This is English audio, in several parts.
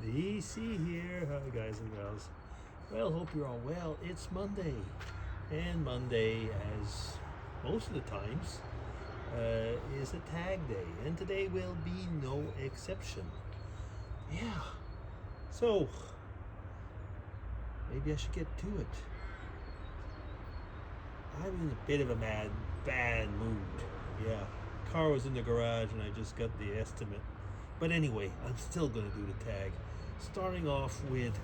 DC here. Hi, guys and gals. Well, hope you're all well. It's Monday, and Monday, as most of the times, is a tag day, and today will be no exception. Yeah. So maybe I should get to it. I'm in a bit of a bad mood. Yeah. Car was in the garage, and I just got the estimate. But anyway, I'm still going to do the tag. Starting off with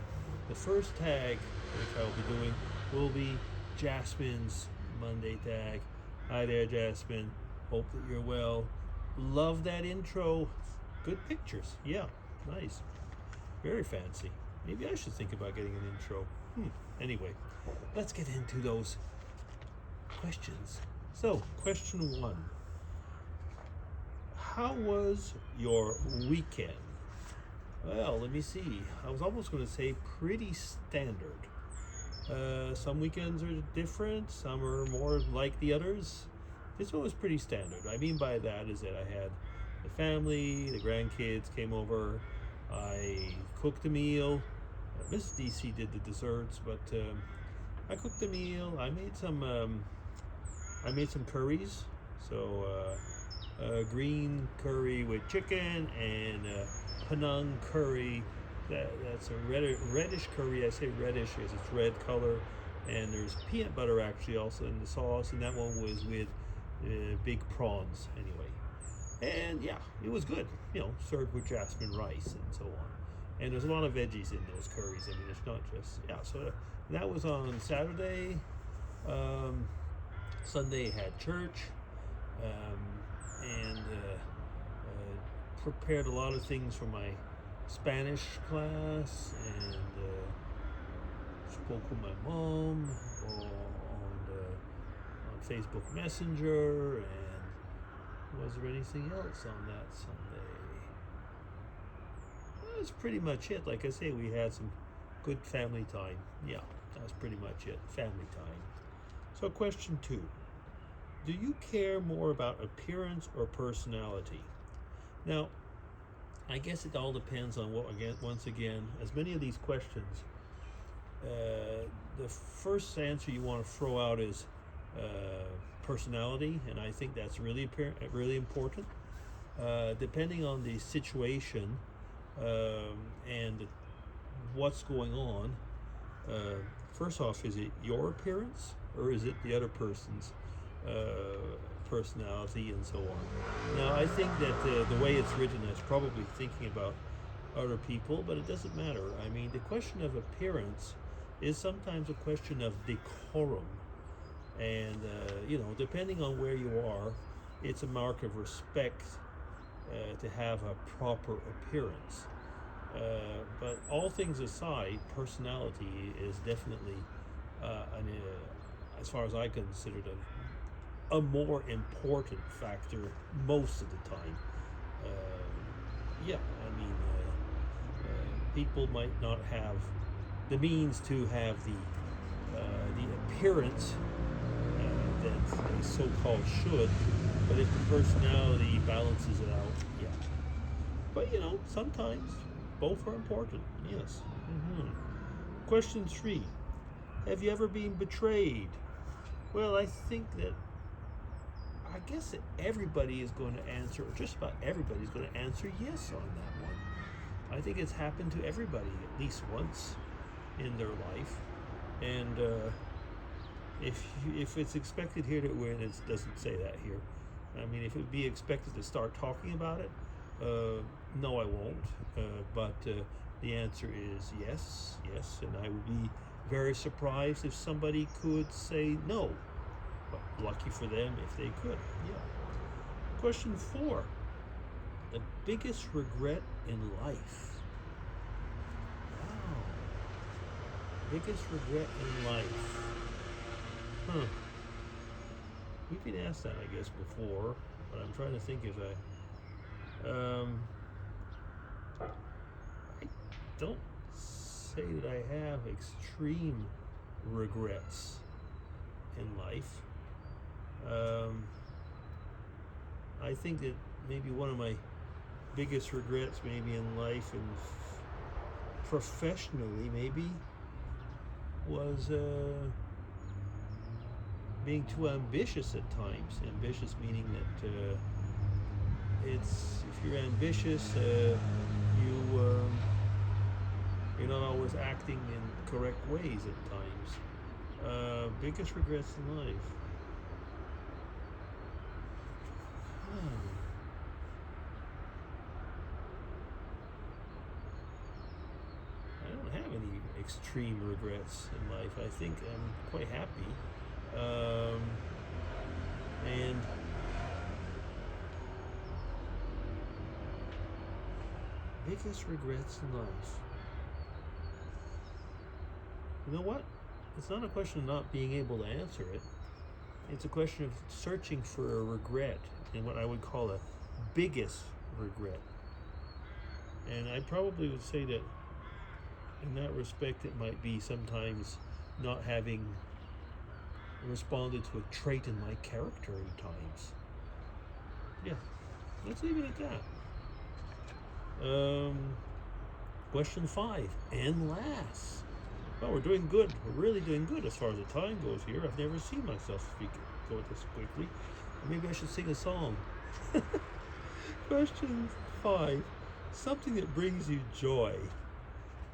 the first tag, which I'll be doing, will be Jasmine's Monday tag. Hi there, Jasmine. Hope that you're well. Love that intro. Good pictures. Yeah, nice. Very fancy. Maybe I should think about getting an intro. Anyway, let's get into those questions. So, question 1. How was your weekend? Well, let me see. I was almost going to say pretty standard. Some weekends are different, some are more like the others. This one was pretty standard. I mean by that is that I had the family, the grandkids came over, I cooked a meal. Miss DC did the desserts, but I cooked a meal. I made some curries. So green curry with chicken and Penang curry. That's a reddish curry. I say reddish because it's red color, and there's peanut butter actually also in the sauce, and that one was with big prawns anyway. And yeah, it was good. Served with jasmine rice and so on. And there's a lot of veggies in those curries. I mean, it's not just So that was on Saturday. Sunday had church. And prepared a lot of things for my Spanish class, and spoke with my mom on Facebook Messenger. And was there anything else on that Sunday? That's pretty much it. Like I say, we had some good family time. Yeah, that's pretty much it. Family time. So question 2. Do you care more about appearance or personality? Now, I guess it all depends on once again, as many of these questions, the first answer you want to throw out is personality, and I think that's really important. Depending on the situation and what's going on, first off, is it your appearance or is it the other person's personality and so on? Now, I think that the way it's written is probably thinking about other people, but it doesn't matter. I mean, the question of appearance is sometimes a question of decorum, and depending on where you are, it's a mark of respect to have a proper appearance. But all things aside, personality is definitely as far as I consider it, a more important factor most of the time. People might not have the means to have the appearance that they so-called should, but if the personality balances it out, yeah. But sometimes both are important. Yes. Question 3. Have you ever been betrayed? Well, I guess that everybody is going to answer, or just about everybody is going to answer yes on that one. I think it's happened to everybody at least once in their life. And if it's expected here to win, it doesn't say that here. I mean, if it would be expected to start talking about it, no, I won't. But the answer is yes, and I would be very surprised if somebody could say no. But lucky for them if they could. Yeah. Question 4. The biggest regret in life. Wow. Biggest regret in life. We've been asked that, I guess, before, but I'm trying to think if I don't say that I have extreme regrets in life. I think that maybe one of my biggest regrets maybe in life, and professionally maybe was being too ambitious at times. Ambitious meaning that it's if you're ambitious, you're not always acting in correct ways at times. Biggest regrets in life. I don't have any extreme regrets in life. I think I'm quite happy. And biggest regrets in life. You know what? It's not a question of not being able to answer it. It's a question of searching for a regret and what I would call a biggest regret. And I probably would say that in that respect, it might be sometimes not having responded to a trait in my character at times. Yeah, let's leave it at that. Question 5, and last. Well, we're doing good. We're really doing good as far as the time goes here. I've never seen myself go this quickly. Or maybe I should sing a song. Question 5. Something that brings you joy.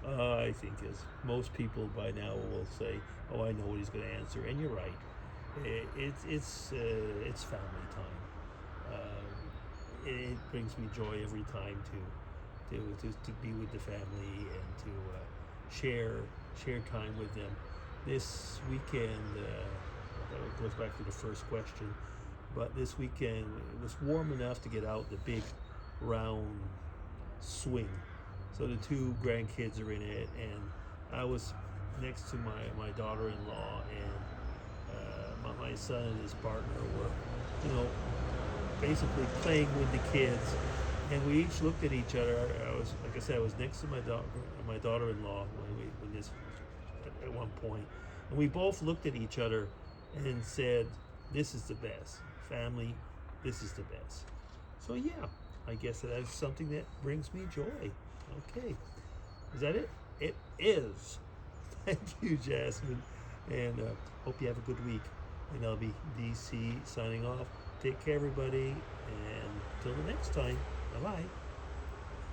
I think as most people by now will say, oh, I know what he's going to answer. And you're right. It's family time. It brings me joy every time to be with the family and to share time with them. This weekend, it goes back to the first question, but this weekend it was warm enough to get out the big round swing. So the 2 grandkids are in it, and I was next to my daughter-in-law, and my son and his partner were, basically playing with the kids, and we each looked at each other. I was next to my daughter-in-law when this at one point, and we both looked at each other and said, "This is the best family. This is the best." So yeah, I guess that's something that brings me joy. Okay, is that it? It is. Thank you, Jasmine, and hope you have a good week. And I'll be DC signing off. Take care, everybody, and till the next time. Bye-bye.